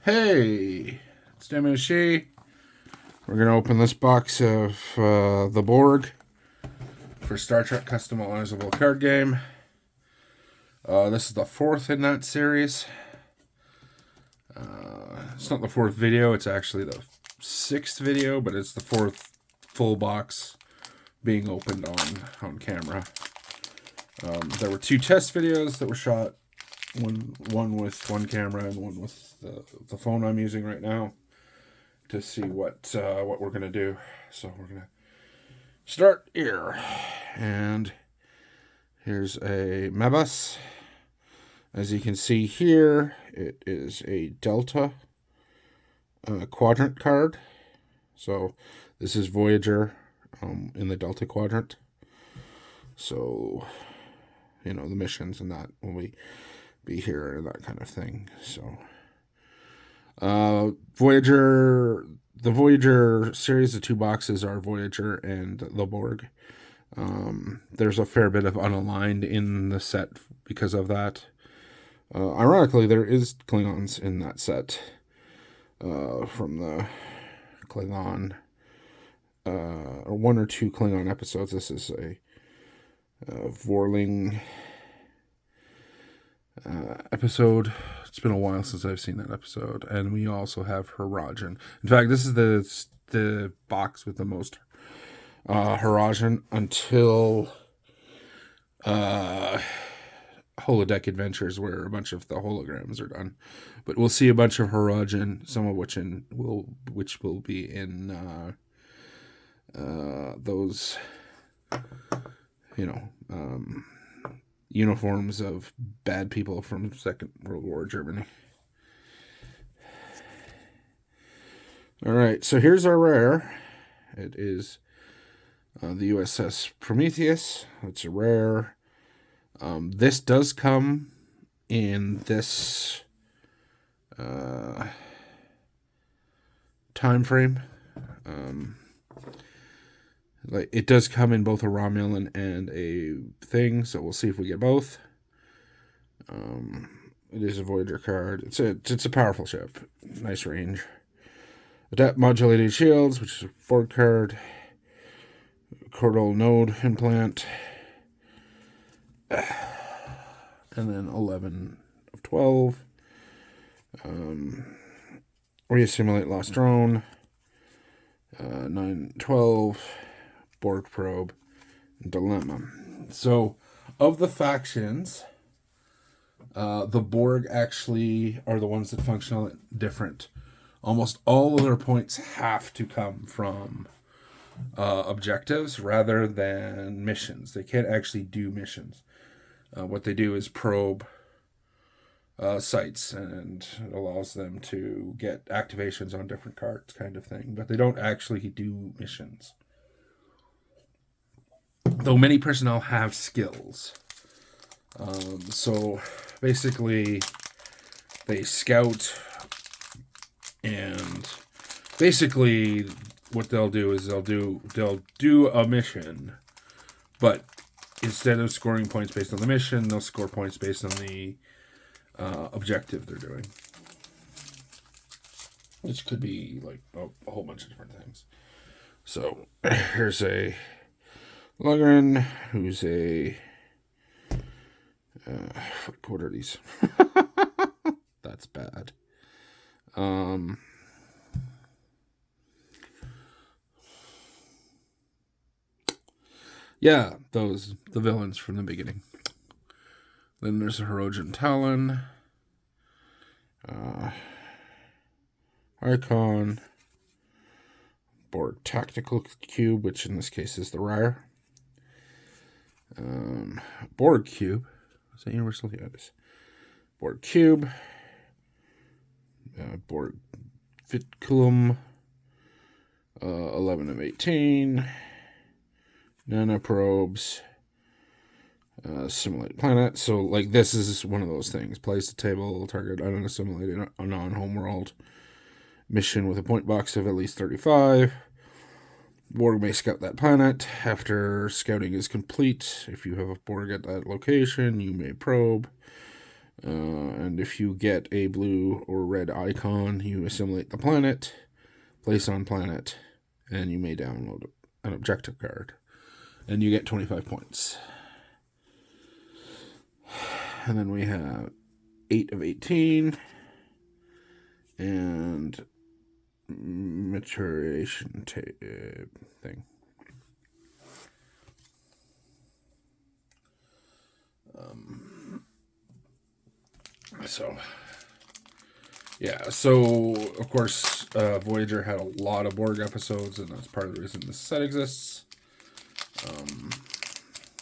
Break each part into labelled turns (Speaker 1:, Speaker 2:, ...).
Speaker 1: Hey, it's Damon Shea. We're going to open this box of the Borg for Star Trek customizable card game. This is the fourth in that series. It's not the fourth video, it's actually the sixth video, but it's the fourth full box being opened on camera. There were two test videos that were shot, one with one camera and one with the phone I'm using right now, to see what we're gonna do. So we're gonna start here, and here's a Mebus. As you can see here, it is a Delta quadrant card. So this is Voyager in the Delta quadrant. So, you know, the missions and that will be here and that kind of thing. So Voyager, the Voyager series, the two boxes are Voyager and the Borg. There's a fair bit of unaligned in the set because of that. Ironically, there is Klingons in that set from the Klingon, or one or two Klingon episodes. This is a Vorling episode. It's been a while since I've seen that episode. And we also have Harajan. In fact, this is the box with the most Harajan until Holodeck Adventures, where a bunch of the holograms are done. But we'll see a bunch of Harajan, some of which will be in those, uniforms of bad people from Second World War Germany. All right, so here's our rare. It is the USS Prometheus. It's a rare. This does come in this time frame. Like, it does come in both a Romulan and a thing, so we'll see if we get both. It is a Voyager card. It's a powerful ship. Nice range. Adapt modulated shields, which is a Borg card. Chordal node implant. And then 11 of 12. Reassimilate lost drone. 9, 12. Borg probe. Dilemma. So, of the factions, the Borg actually are the ones that function different. Almost all of their points have to come from objectives rather than missions. They can't actually do missions. What they do is probe sites, and it allows them to get activations on different cards, kind of thing. But they don't actually do missions. Though many personnel have skills. So basically, they scout, and basically what they'll do is they'll do a mission, but instead of scoring points based on the mission, they'll score points based on the objective they're doing, which could be like a whole bunch of different things. So here's a Lugrin, who's a what are these? That's bad. Yeah, the villains from the beginning. Then there's a Harajan Talon, Icon, Borg Tactical Cube, which in this case is the rare. Borg Cube. Is that universal? Yeah, it is. Borg Cube. Borg Vitculum. 11 of 18. Nanoprobes. Simulate planet. So, like, this is one of those things. Place the table, target unassimilated a non-homeworld mission with a point box of at least 35. Borg may scout that planet. After scouting is complete, if you have a Borg at that location, you may probe. And if you get a blue or red icon, you assimilate the planet, place on planet, and you may download an objective card. And you get 25 points. And then we have 8 of 18 and maturation thing. So of course, Voyager had a lot of Borg episodes, and that's part of the reason this set exists.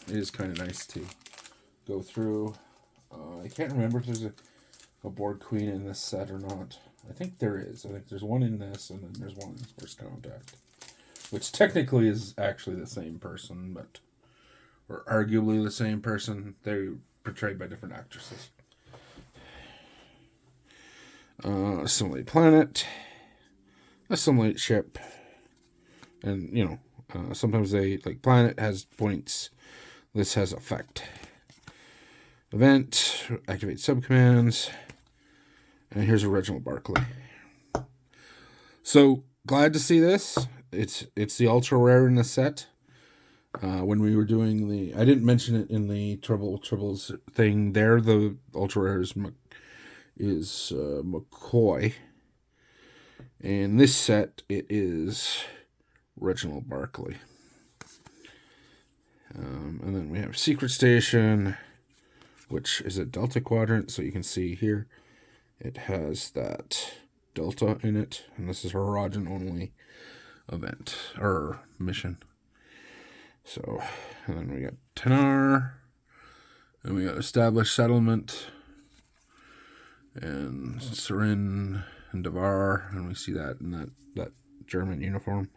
Speaker 1: It is kind of nice to go through. I can't remember if there's a Borg Queen in this set or not. I think there is. I think there's one in this, and then there's one in First Contact, which technically is actually the same person, or arguably the same person. They're portrayed by different actresses. Assimilate planet, assimilate ship, and sometimes they planet has points. This has effect. Event, activate subcommands, and here's Reginald Barclay. So glad to see this. It's the ultra rare in the set. When we were doing I didn't mention it in the Tribbles thing. There, the ultra rare is McCoy. In this set, it is Reginald Barclay. And then we have Secret Station, which is a Delta Quadrant. So you can see here, it has that Delta in it. And this is a Horizon only event, or mission. So, and then we got Tanar, and we got Established Settlement, and Sarin and Devar, and we see that in that German uniform.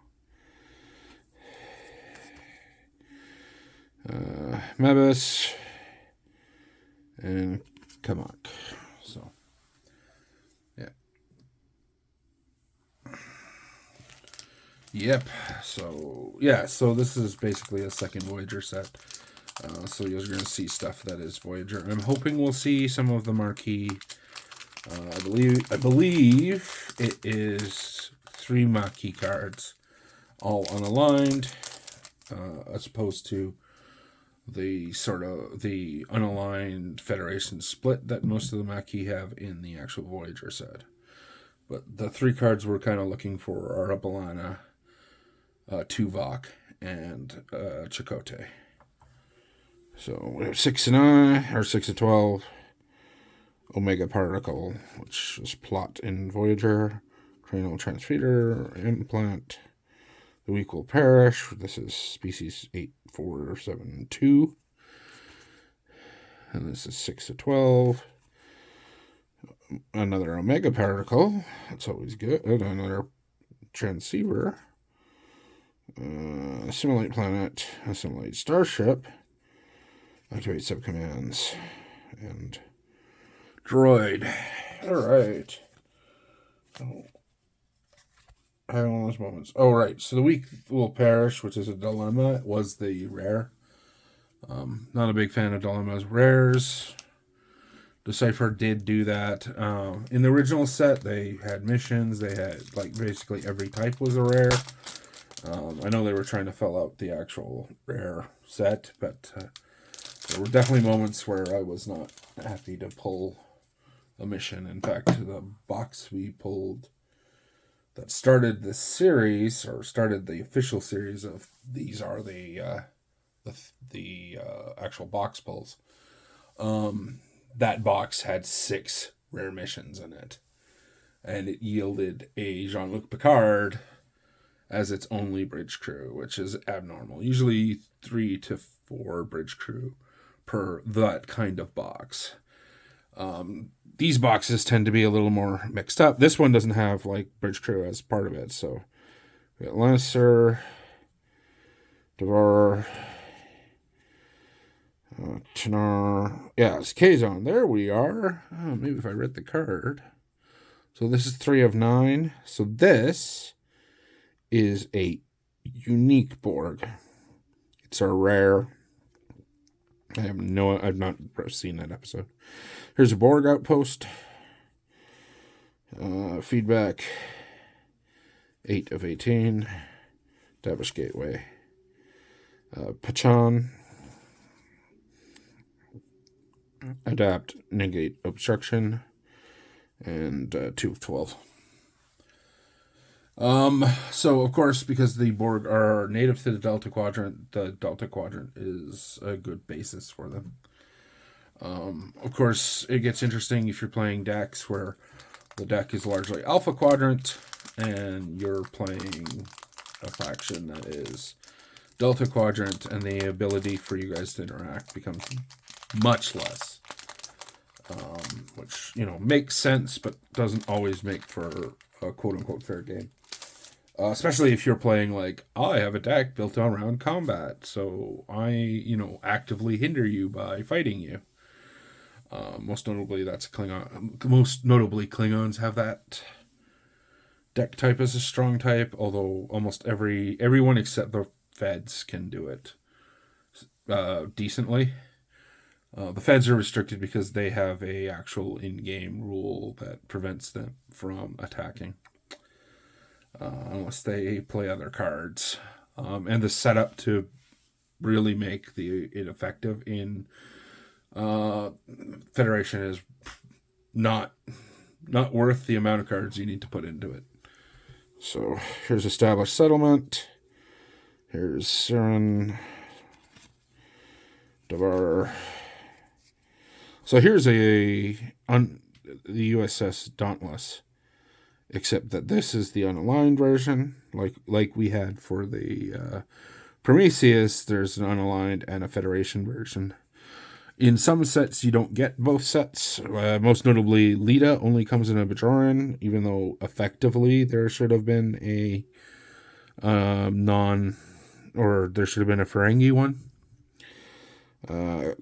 Speaker 1: Mebus and Kamak. So, yeah. Yep. So, yeah. So this is basically a second Voyager set. So you're going to see stuff that is Voyager. I'm hoping we'll see some of the marquee. I believe it is 3 marquee cards, all unaligned, as opposed to the the unaligned Federation split that most of the Maquis have in the actual Voyager set. But the 3 cards we're kind of looking for are B'Elanna, Tuvok, and Chakotay. So we have 6 of 12. Omega Particle, which is plot in Voyager. Cranial Transfeeder, Implant. The Weak Will Perish. This is species 8472. And this is 6 of 12. Another Omega Particle. That's always good. Another Transceiver. Assimilate Planet. Assimilate Starship. Activate Subcommands. And Droid. Alright. Having one of those moments. Oh, right. So the Weak Will Perish, which is a dilemma, was the rare. Not a big fan of dilemmas. Rares. Decipher did do that. In the original set, they had missions. They had, basically every type was a rare. I know they were trying to fill out the actual rare set, but there were definitely moments where I was not happy to pull a mission. In fact, the box we pulled that started the series, or started the official series of these are the actual box pulls. That box had 6 rare missions in it, and it yielded a Jean-Luc Picard as its only bridge crew, which is abnormal. Usually 3 to 4 bridge crew per that kind of box. These boxes tend to be a little more mixed up. This one doesn't have bridge crew as part of it. So we got Lannister, Devar, Tanar. Yeah, it's Kazon. There we are. Oh, maybe if I read the card. So this is 3 of 9. So this is a unique Borg. It's a rare. I've not seen that episode. Here's a Borg outpost. Feedback 8 of 18. Establish gateway. Pachan. Adapt, negate obstruction. And 2 of 12. So of course, because the Borg are native to the Delta Quadrant is a good basis for them. Of course, it gets interesting if you're playing decks where the deck is largely Alpha Quadrant and you're playing a faction that is Delta Quadrant, and the ability for you guys to interact becomes much less. Which, makes sense, but doesn't always make for a quote-unquote fair game. Especially if you're playing like, I have a deck built around combat, so I, actively hinder you by fighting you. Most notably, that's Klingon. Most notably, Klingons have that deck type as a strong type, although almost everyone except the Feds can do it decently. The Feds are restricted because they have a actual in-game rule that prevents them from attacking. Unless they play other cards. And the setup to really make it effective in Federation is not worth the amount of cards you need to put into it. So here's established settlement. Here's Saren. Devar. So here's the USS Dauntless. Except that this is the unaligned version, like we had for the Prometheus. There's an unaligned and a Federation version. In some sets, you don't get both sets. Most notably, Lita only comes in a Bajoran, even though effectively there should have been a there should have been a Ferengi one.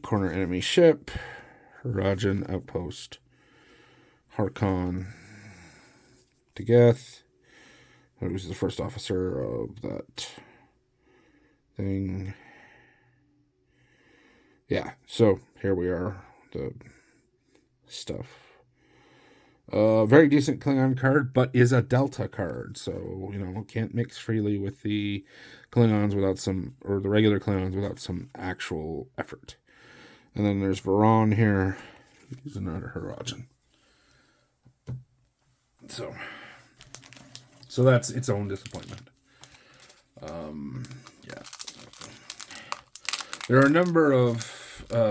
Speaker 1: Corner enemy ship, Rajan outpost, Harkon. Tegeth, who's the first officer of that thing. Yeah, so here we are, the stuff. Very decent Klingon card, but is a Delta card, so, can't mix freely with the Klingons or the regular Klingons without some actual effort. And then there's Varan here. He's another Harajan. So that's its own disappointment. Yeah. There are a number of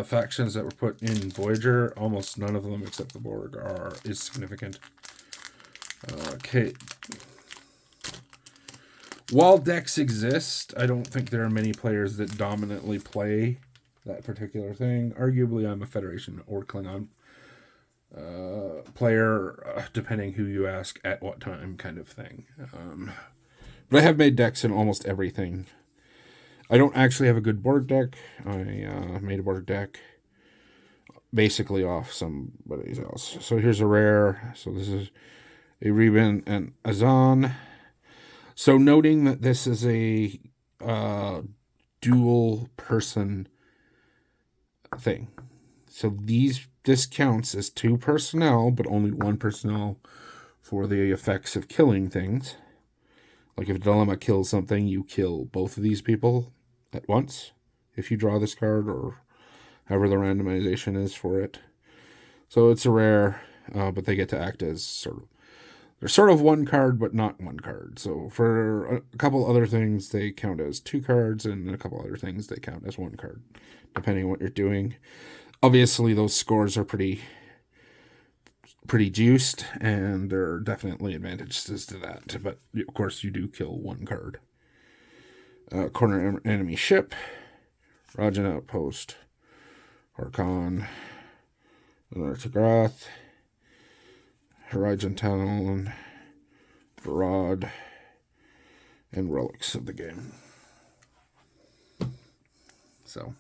Speaker 1: factions that were put in Voyager. Almost none of them, except the Borg, is significant. Okay. While decks exist, I don't think there are many players that dominantly play that particular thing. Arguably, I'm a Federation or Klingon player, depending who you ask at what time, kind of thing. But I have made decks in almost everything. I don't actually have a good Borg deck. I made a Borg deck basically off somebody else. So here's a rare. So this is a Reuben and Azan. So noting that this is a dual person thing. So this counts as 2 personnel, but only 1 personnel for the effects of killing things. Like if a dilemma kills something, you kill both of these people at once if you draw this card, or however the randomization is for it. So it's a rare, but they get to act as they're sort of 1 card, but not 1 card. So for a couple other things, they count as 2 cards, and a couple other things, they count as 1 card, depending on what you're doing. Obviously, those scores are pretty juiced, and there are definitely advantages to that. But, of course, you do kill 1 card. Corner enemy ship, Rajan outpost, Harkon, another Tagrath, Horizon Town, Varad, and relics of the game. So,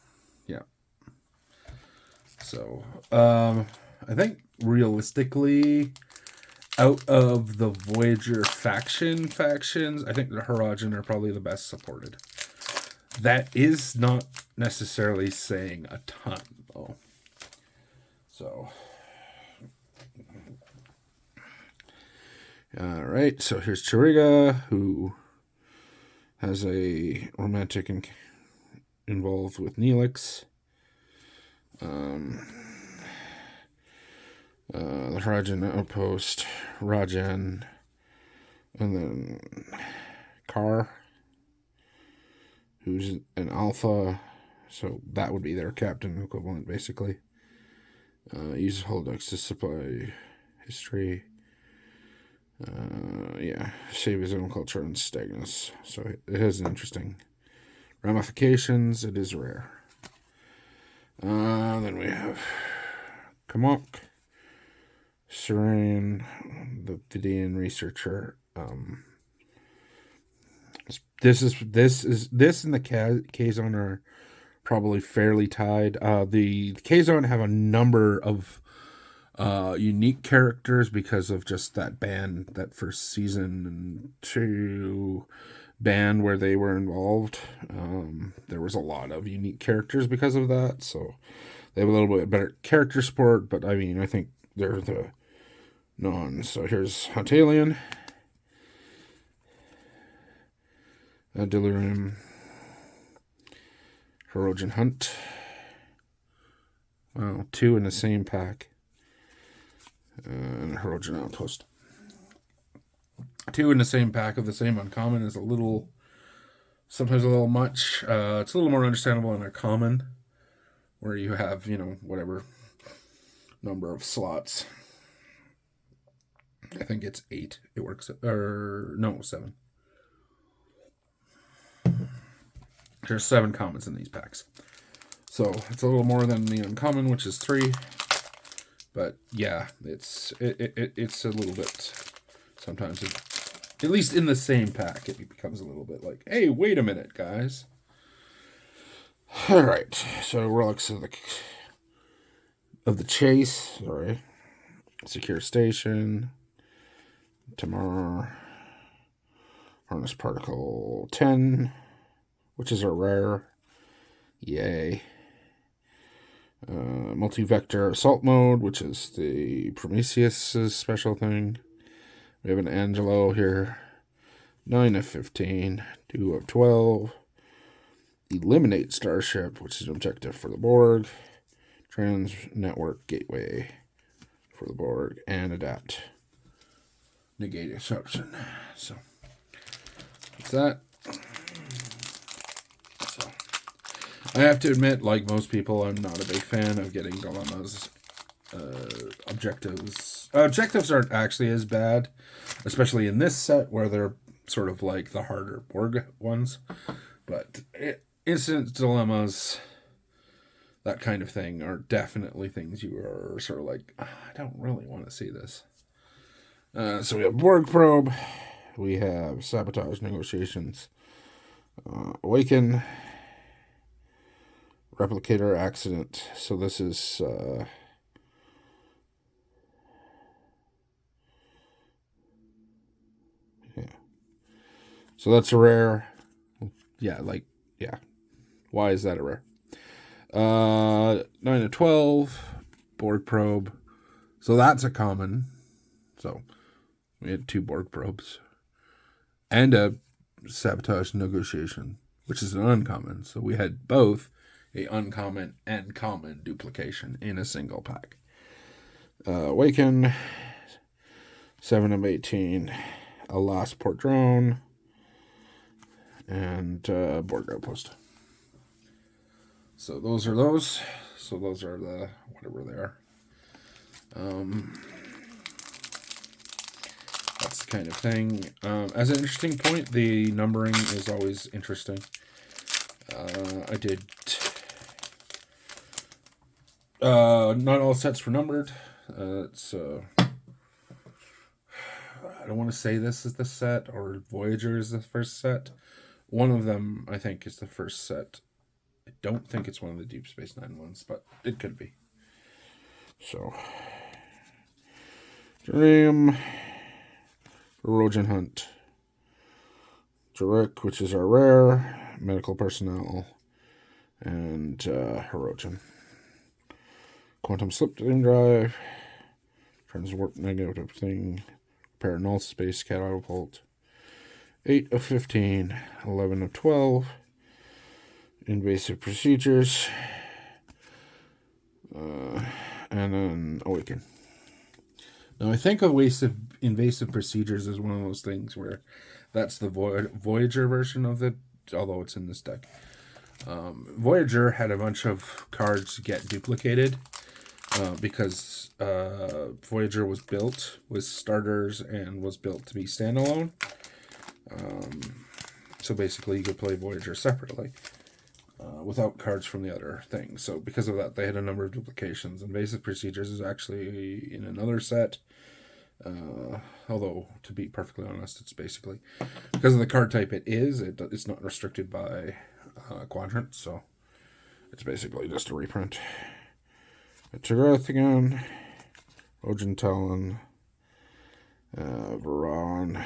Speaker 1: yeah. So, I think realistically, out of the Voyager factions, I think the Horizon are probably the best supported. That is not necessarily saying a ton, though. So, all right. So here's Chiriga, who has a romantic involved with Neelix. The Rajan outpost, Rajan, and then Kar, who's an alpha, so that would be their captain equivalent, basically. Uses holodecks to supply history. Save his own culture and stagnus. So it has an interesting ramifications. It is rare. Then we have Kamok, Saran, the Vidian researcher. This and the K-Zone are probably fairly tied. The K-Zone have a number of unique characters because of just that band, that first season 2 band where they were involved. There was a lot of unique characters because of that, so they have a little bit better character support, but I mean, I think they're the non. So here's Huntalion, Delirium, Herogen Hunt. Wow, 2 in the same pack. And Herogen Outpost. 2 in the same pack of the same uncommon is sometimes a little much. It's a little more understandable in a common, where you have, whatever number of slots. I think it's 8. It works, 7. There's 7 commons in these packs. So it's a little more than the uncommon, which is 3. But yeah, it's a little bit, sometimes, at least in the same pack, it becomes a little bit like, hey, wait a minute, guys. All right, so Relics of the Chase, sorry. Secure Station, Tamar, Harness Particle 10, which is a rare. Yay. Multi-vector assault mode, which is the Prometheus' special thing. We have an Angelo here. 9 of 15. 2 of 12. Eliminate Starship, which is an objective for the Borg. Trans-network gateway for the Borg. And adapt. Negate disruption. So, that's that. I have to admit, like most people, I'm not a big fan of getting dilemmas. Objectives. Objectives aren't actually as bad, especially in this set where they're sort of like the harder Borg ones. But instant dilemmas, that kind of thing, are definitely things you are sort of like, I don't really want to see this. So we have Borg Probe. We have Sabotage Negotiations. Awaken. Replicator Accident. So this is so that's a rare. Yeah. Why is that a rare? 9 of 12. Borg Probe. So that's a common. So we had 2 Borg Probes. And a Sabotage Negotiation, which is an uncommon. So we had both a uncommon and common duplication in a single pack. Awaken, 7 of 18, a Last Port Drone, and Borg Outpost. So those are those. So those are the whatever they are. That's the kind of thing. As an interesting point, the numbering is always interesting. I did. Not all sets were numbered. I don't want to say this is the set or Voyager is the first set. One of them, I think, is the first set. I don't think it's one of the Deep Space Nine ones, but it could be. So, Dream, Erogen Hunt, Jarek, which is our rare, medical personnel, and Hirogen. Quantum slip drive, transwarp negative thing, repair null space catapult. 8 of 15, 11 of 12. Invasive procedures, and then awaken. Now I think invasive procedures is one of those things where that's the Voyager version of it, although it's in this deck. Voyager had a bunch of cards get duplicated because Voyager was built with starters and was built to be standalone. So basically you could play Voyager separately without cards from the other things. So because of that, they had a number of duplications. Invasive procedures is actually in another set. Although, to be perfectly honest, it's basically, because of the card type it's not restricted by quadrant, so it's basically just a reprint. Tigrath again, Ojan Talon, Varan,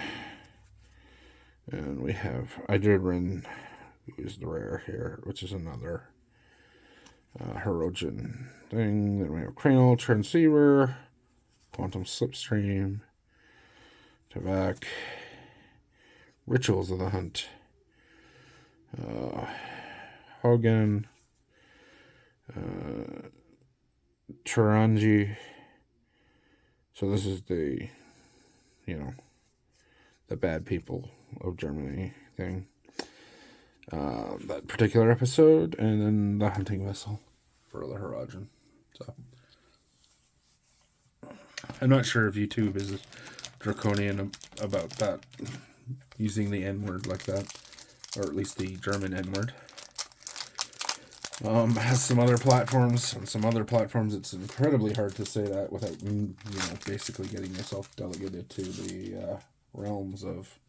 Speaker 1: and we have Idridrin, who is the rare here, which is another Hirogen thing. Then we have Cranial Transceiver, Quantum Slipstream, Tavak, Rituals of the Hunt, Hogan, Turangi. So this is the, the bad people of Germany thing. That particular episode, and then the hunting vessel for the Hirogen. So I'm not sure if YouTube is draconian about that, using the N-word like that, or at least the German N-word. Has some other platforms. On some other platforms, it's incredibly hard to say that without, basically getting yourself delegated to the realms of,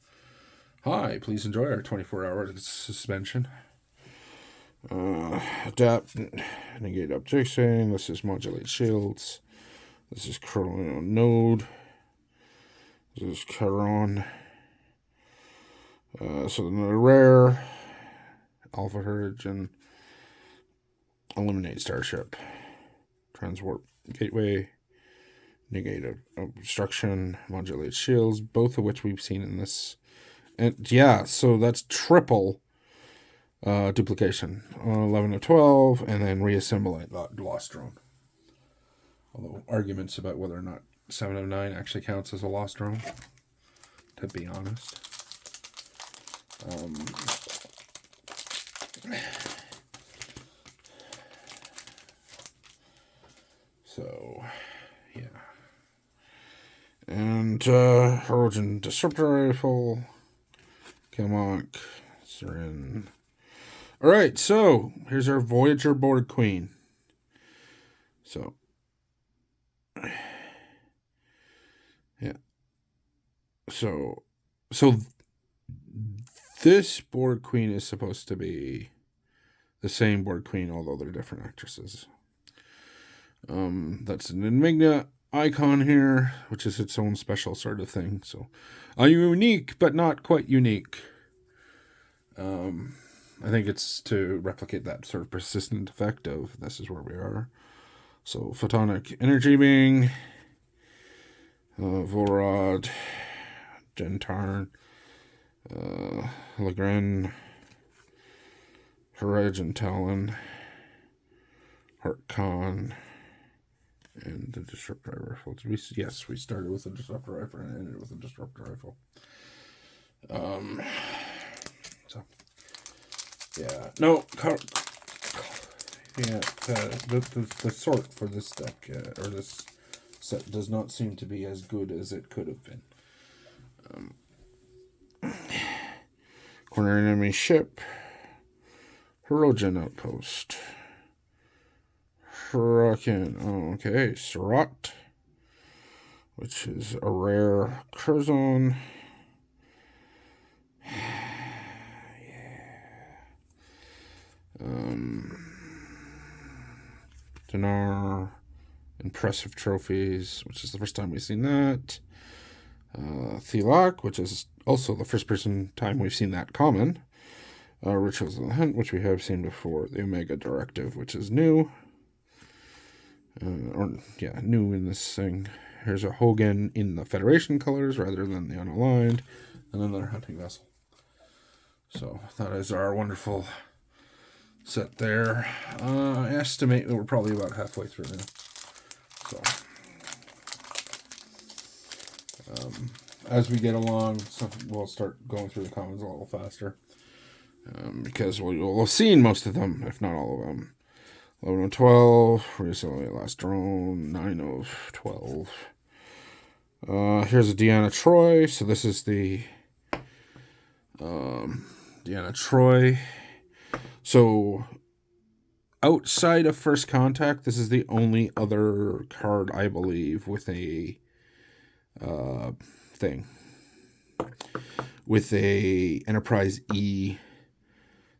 Speaker 1: hi, please enjoy our 24-hour suspension. Adapt, negate objection. This is modulate shields. This is Chrono Node. This is Charon. So the rare, Alpha Hurricane, eliminate Starship, Transwarp Gateway, negate obstruction, modulate shields, both of which we've seen in this. And yeah, so that's triple duplication. 11 of 12, and then reassemble it, Lost Drone. Although arguments about whether or not 7 of 9 actually counts as a Lost Drone, to be honest. So, yeah. And Hirogen Disruptor Rifle, Kilmark, Serin. Alright, so here's our Voyager Borg Queen. So, yeah. So this Borg Queen is supposed to be the same Borg Queen, although they're different actresses. That's an Enigma icon here, which is its own special sort of thing. So, unique, but not quite unique. I think it's to replicate that sort of persistent effect of this is where we are. So, Photonic Energy Being, Volrod, Gentarn, Lagren, Hirogen Talon, Hartkon, and the Disruptor Rifle. Yes, we started with a Disruptor Rifle and ended with a Disruptor Rifle. So, yeah. No, the sort for this deck, or this set, does not seem to be as good as it could have been. Corner enemy ship, Hirogen outpost, okay, Surat, which is a rare Curzon. Dinar, impressive trophies, which is the first time we've seen that. Thelak, which is also the first time we've seen that common. Rituals of the Hunt, which we have seen before. The Omega Directive, which is new. New in this thing. Here's a Hogan in the Federation colors rather than the unaligned. And another hunting vessel. So that is our wonderful set there. I estimate that we're probably about halfway through now. So as we get along, we'll start going through the commons a little faster. Because we'll have seen most of them, if not all of them. 11 of 12, recently last drone, 9 of 12. Here's a Deanna Troi. So this is the Deanna Troi. So outside of First Contact, this is the only other card, I believe, with a thing. With a Enterprise E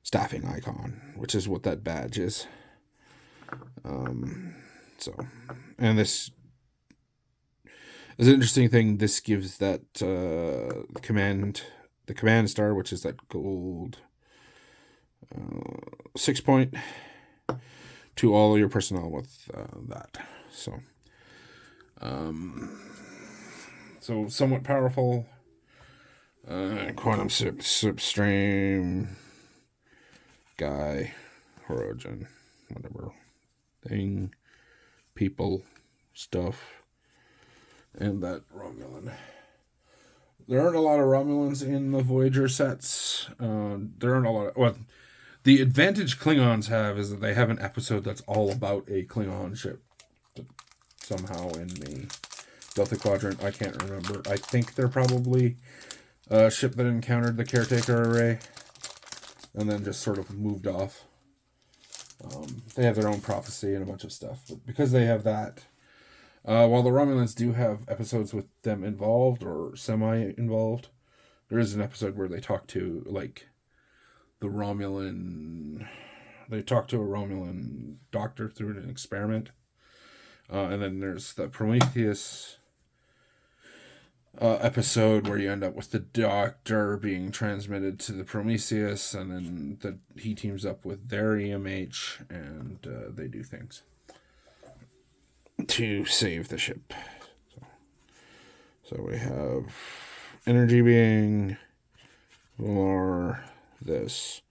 Speaker 1: staffing icon, which is what that badge is. And this is an interesting thing. This gives that the command star, which is that gold 6 point, to all your personnel with that. So somewhat powerful. Quantum substream guy, origin, whatever thing, people, stuff, and that Romulan. There aren't a lot of Romulans in the Voyager sets. There aren't a lot of... Well, the advantage Klingons have is that they have an episode that's all about a Klingon ship. Somehow in the Delta Quadrant, I can't remember. I think they're probably a ship that encountered the Caretaker Array and then just sort of moved off. They have their own prophecy and a bunch of stuff. But because they have that, while the Romulans do have episodes with them involved or semi-involved, there is an episode where they talk to, like, the Romulan... They talk to a Romulan doctor through an experiment. And then there's the Prometheus episode where you end up with the doctor being transmitted to the Prometheus, and then he teams up with their EMH, and they do things to save the ship. So we have energy being, or this,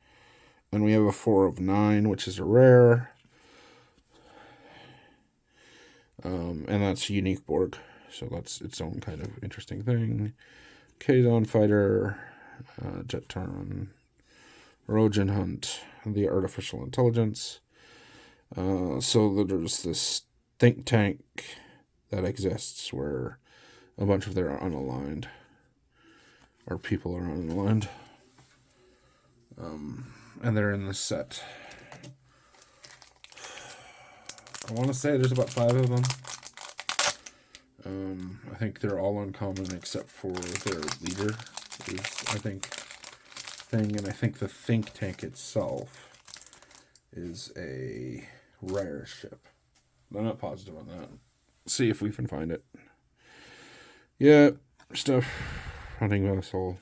Speaker 1: and we have a 4 of 9, which is a rare, and that's unique Borg. So that's its own kind of interesting thing. Kazon Fighter, Jetron, Rojan Hunt, the Artificial Intelligence. So there's this think tank that exists where a bunch of them are unaligned. Or people are unaligned. And they're in this set. I want to say there's about 5 of them. I think they're all uncommon except for their leader is, I think, thing, and I think the think tank itself is a rare ship. I'm not positive on that. See if we can find it. Yeah, stuff. Hunting vessel.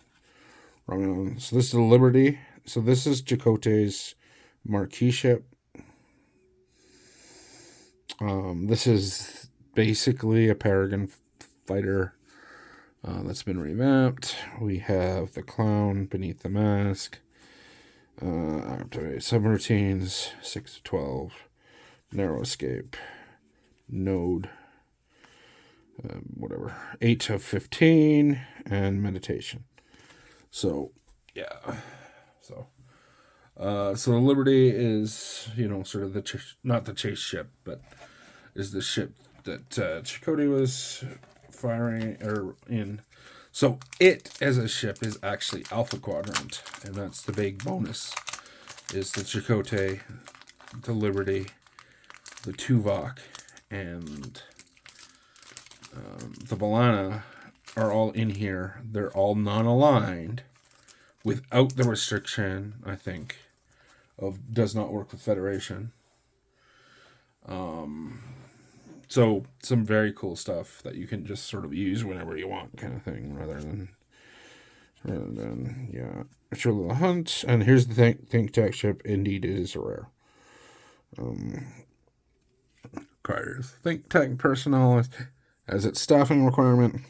Speaker 1: Romulan. So this is the Liberty. So this is Chakotay's marquee ship. This is basically a Paragon fighter that's been revamped. We have the clown beneath the mask. Activate subroutines. 6 of 12. Narrow escape. Node. 8 of 15. And meditation. So, yeah. So the Liberty is, sort of not the chase ship, but is the ship that Chakotay was firing in. So it as a ship is actually Alpha Quadrant, and that's the big bonus. Is the Chakotay, the Liberty, the Tuvok, and the B'Elanna are all in here. They're all non-aligned, without the restriction, I think, of does not work with Federation. So some very cool stuff that you can just sort of use whenever you want, kind of thing, rather than And then, yeah, True the Hunt. And here's the think tank ship. Indeed, it is rare. Requires think tank personnel as its staffing requirement.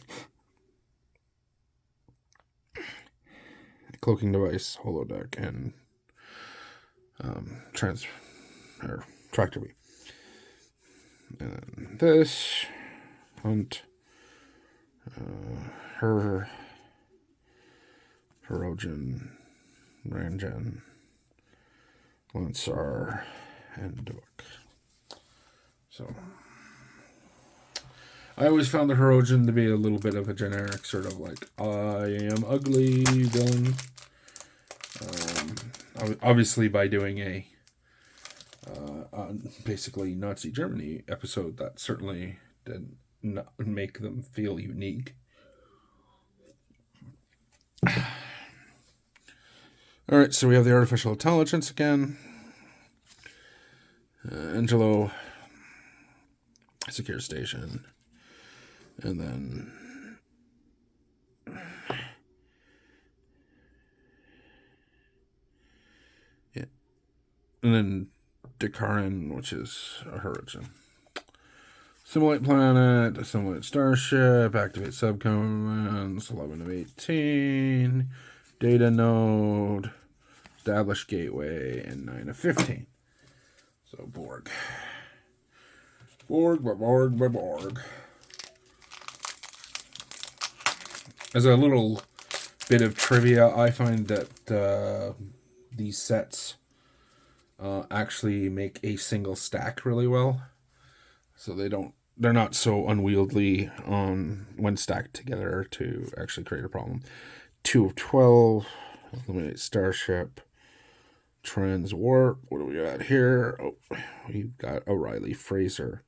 Speaker 1: Cloaking device, holodeck, and tractor beam. And this Hunt, Hirogen, Ranjan, Lansar, and Duvok. So I always found the Hirogen to be a little bit of a generic sort of like, I am ugly villain. Obviously, by doing a basically Nazi Germany episode, that certainly did not make them feel unique. All right, so we have the artificial intelligence again. Angelo, secure station, and then and then Dakarin, which is a Hirogen. Simulate planet, assimilate starship, activate subcommands, 11 of 18, data node, establish gateway, and 9 of 15. So Borg. Borg. As a little bit of trivia, I find that these sets actually make a single stack really well. So they're not so unwieldy when stacked together to actually create a problem. 2 of 12, eliminate starship, transwarp. What do we got here? Oh, we've got O'Reilly Fraser.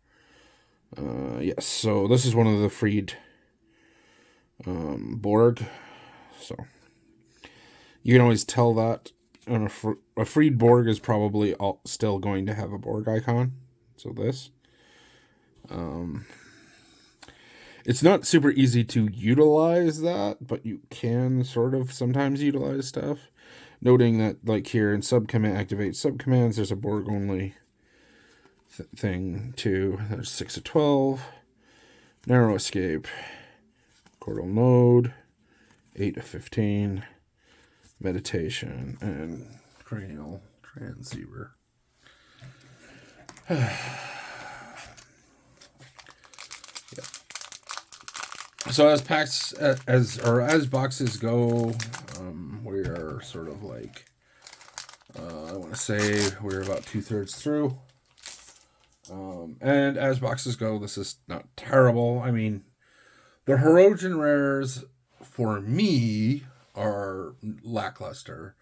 Speaker 1: Yes, so this is one of the freed Borg. So you can always tell that a freed Borg is probably still going to have a Borg icon. So this. It's not super easy to utilize that, but you can sort of sometimes utilize stuff. Noting that, like here in activate subcommands, there's a Borg only thing too. There's 6 of 12, narrow escape, chordal node, 8 of 15, meditation, and cranial transceiver. So as packs as boxes go, we are sort of like I want to say we're about 2/3 through. And as boxes go, this is not terrible. I mean, the Hirogen rares for me are lackluster.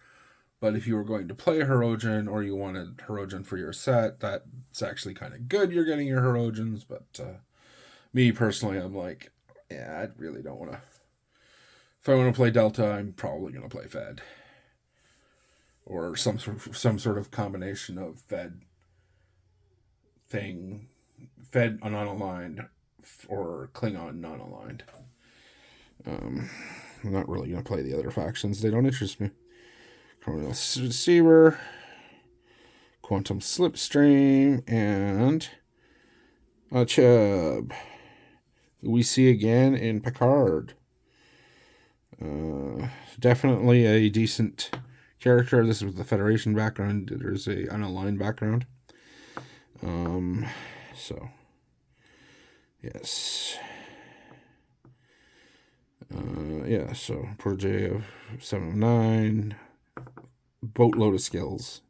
Speaker 1: But if you were going to play Hirogen or you wanted Hirogen for your set, that's actually kind of good. You're getting your Hirogens, but me personally, I'm like, yeah, I really don't want to. If I want to play Delta, I'm probably going to play Fed. Or some sort of combination of Fed non-aligned, or Klingon non-aligned. I'm not really going to play the other factions. They don't interest me. Chrono Receiver, Quantum Slipstream, and Chubb. We see again in Picard. Definitely a decent character. This is with the Federation background. There's a unaligned background. So yes. So Protege of 7 of 9. Boatload of skills.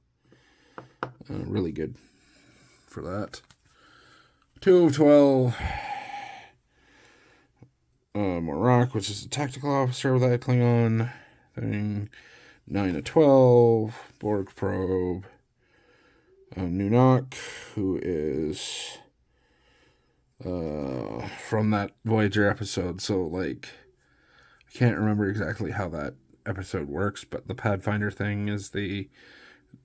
Speaker 1: Really good for that. 2 of 12. Morak, which is a tactical officer with that Klingon thing. 9 of 12. Borg probe. Nunok, who is from that Voyager episode. So, like, I can't remember exactly how that episode works, but the Pathfinder thing is the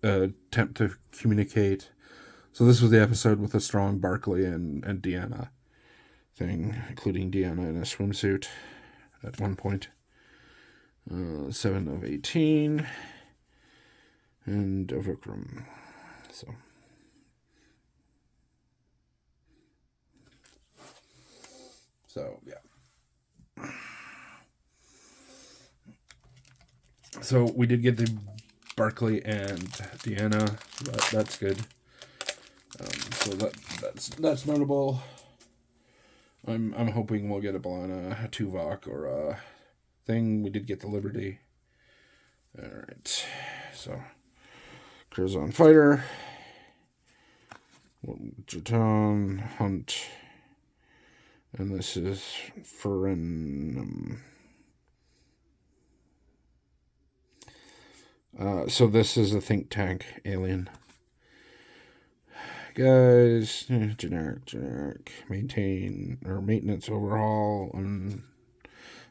Speaker 1: attempt to communicate. So this was the episode with the strong Barclay and Deanna thing, including Deanna in a swimsuit at one point. 7 of 18. And a Vikram. So, yeah. So, we did get the Barclay and Deanna. That's good. So that's notable. I'm hoping we'll get a B'Elanna, a Tuvok, or a thing. We did get the Liberty. Alright. So, Curzon Fighter. Jaton Hunt. And this is Ferenum. So this is a think tank alien. Guys, generic. Maintenance overhaul on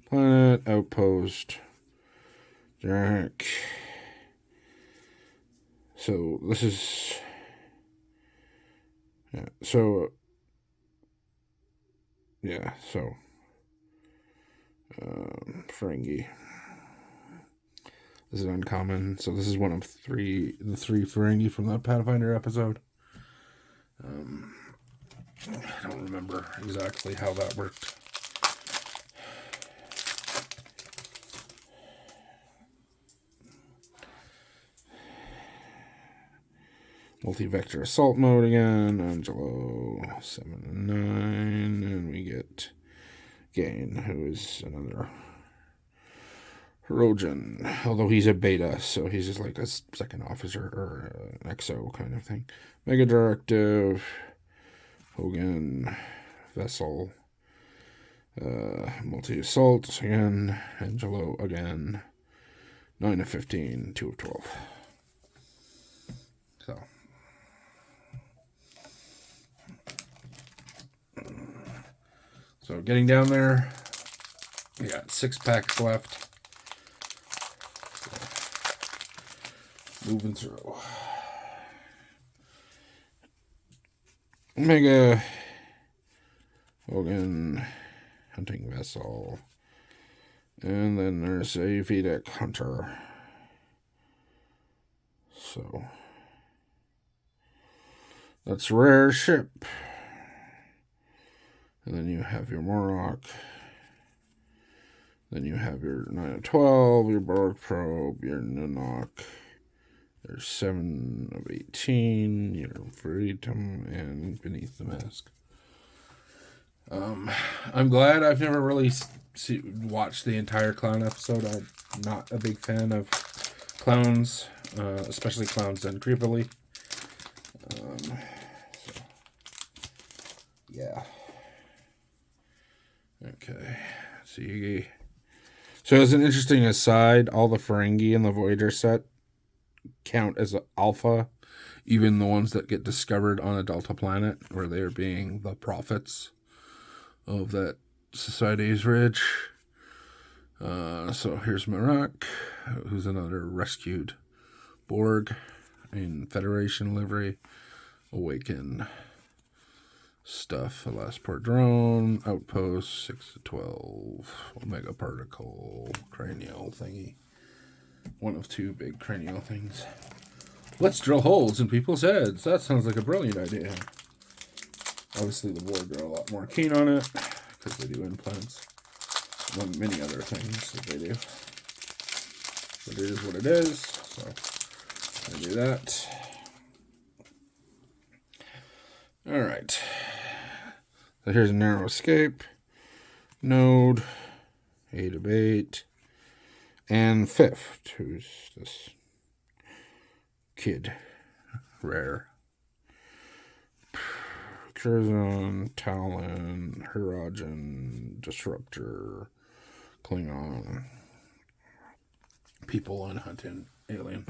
Speaker 1: planet, outpost. Generic. So this is... Yeah, so... Yeah, so... Ferengi. This is uncommon. So this is one of the three Ferengi from that Pathfinder episode. I don't remember exactly how that worked. Multi-vector assault mode again. Angelo 7 and 9. And we get Gain, who is another Hirogen. Although he's a beta, so he's just like a second officer or an XO kind of thing. Mega Directive. Hogan. Vessel. Multi-assault again. Angelo again. 9 of 15. 2 of 12. So getting down there, we got 6 packs left. So, moving through. Omega, Hogan, Hunting Vessel, and then there's a Vedic Hunter. So that's a rare ship. And then you have your Morlock. Then you have your 9 of 12, your Borg Probe, your Nanook. There's 7 of 18, your Freedom, and Beneath the Mask. I'm glad I've never really watched the entire clown episode. I'm not a big fan of clowns, especially clowns done creepily. So, yeah. Okay, so as an interesting aside, all the Ferengi in the Voyager set count as alpha, even the ones that get discovered on a Delta planet, where they're being the prophets of that society's rich. So here's Marak, who's another rescued Borg in Federation livery. Awaken. Stuff, a last port drone, outpost, 6 to 12, Omega particle, cranial thingy. One of 2 big cranial things. Let's drill holes in people's heads. That sounds like a brilliant idea. Obviously the Borg are a lot more keen on it, because they do implants, among many other things that they do. But it is what it is, so I do that. Alright. So here's a narrow escape. Node. 8 of 8. And fifth, who's this kid. Rare. Curzon, Talon, Hirogen, Disruptor, Klingon. People on hunting alien.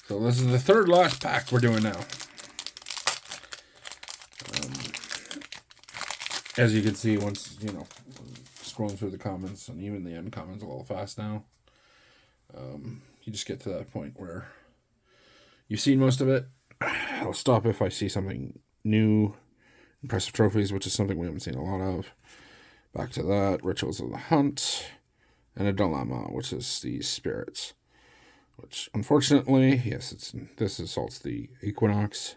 Speaker 1: So this is the third last pack we're doing now. As you can see, once, scrolling through the comments, and even the end comments a little fast now, you just get to that point where you've seen most of it. I'll stop if I see something new, impressive trophies, which is something we haven't seen a lot of. Back to that, Rituals of the Hunt, and a Dilemma, which is the Spirits. Which, unfortunately, yes, this assaults the Equinox,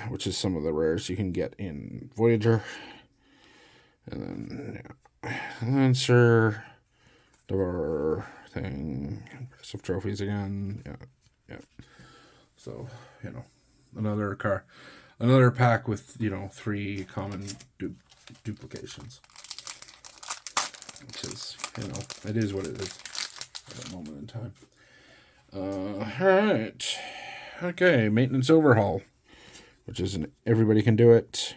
Speaker 1: which is some of the rares you can get in Voyager. And then, Lancer, Devourer thing, impressive trophies again. Yeah. So, another pack with, 3 common duplications. Which is, it is what it is at that moment in time. Alright. Okay, Maintenance Overhaul, which is everybody can do it.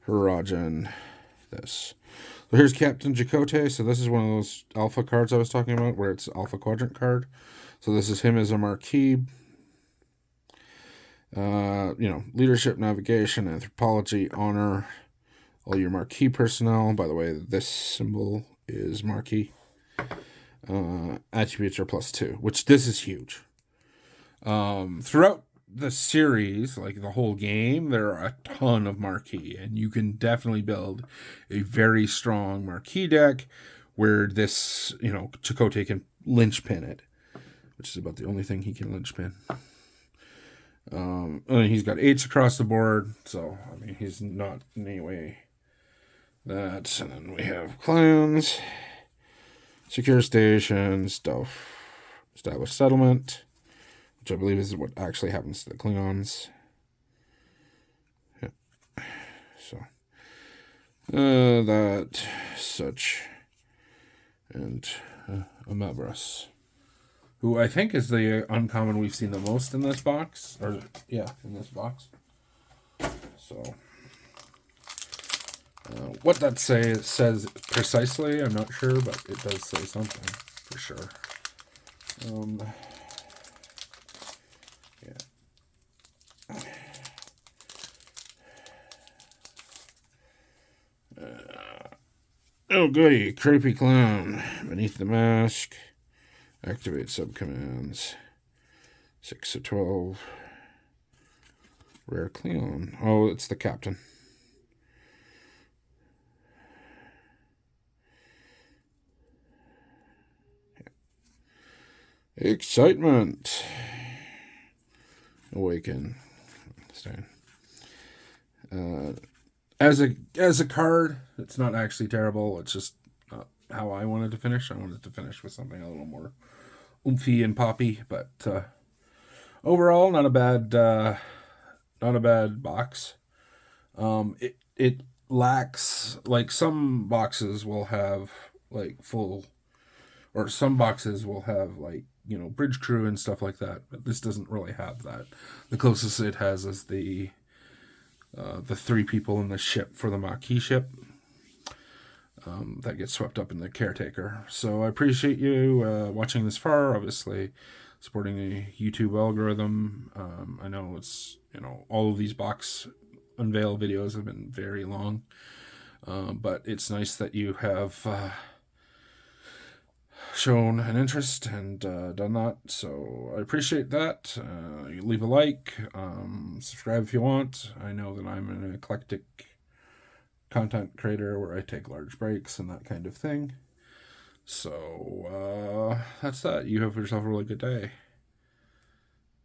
Speaker 1: Hirajan. This. So here's Captain Chakotay. So this is one of those alpha cards I was talking about, where it's alpha quadrant card. So this is him as a Marquis. Leadership, navigation, anthropology, honor, all your Marquis personnel. By the way, this symbol is Marquis. Attributes are +2, which this is huge. Throughout the series, like the whole game, there are a ton of Marquis, and you can definitely build a very strong Marquis deck where this, Chakotay can linchpin it, which is about the only thing he can linchpin. And he's got 8s across the board, so, he's not in any way that. And then we have clans, secure stations, stuff, establish settlement, which I believe is what actually happens to the Klingons. Yeah. So, that, such, and Amabras, who I think is the uncommon we've seen the most in this box. In this box. So, what that says precisely, I'm not sure, but it does say something, for sure. Oh goody, creepy clown. Beneath the mask. Activate subcommands. 6 of 12. Rare Cleon. Oh, it's the captain. Excitement. Awaken. Stand. As a card, it's not actually terrible. It's just not how I wanted to finish. I wanted to finish with something a little more oomphy and poppy, but overall, not a bad box. It lacks, like, some boxes will have like full, or some boxes will have like bridge crew and stuff like that, but this doesn't really have that. The closest it has is the 3 people in the ship for the Maquis ship that gets swept up in the Caretaker. So I appreciate you watching this far, obviously supporting the YouTube algorithm. I know it's, all of these box unveil videos have been very long, but it's nice that you have shown an interest and done that, so I appreciate that. You leave a like, subscribe if you want. I know that I'm an eclectic content creator where I take large breaks and that kind of thing. So that's that. You have yourself a really good day.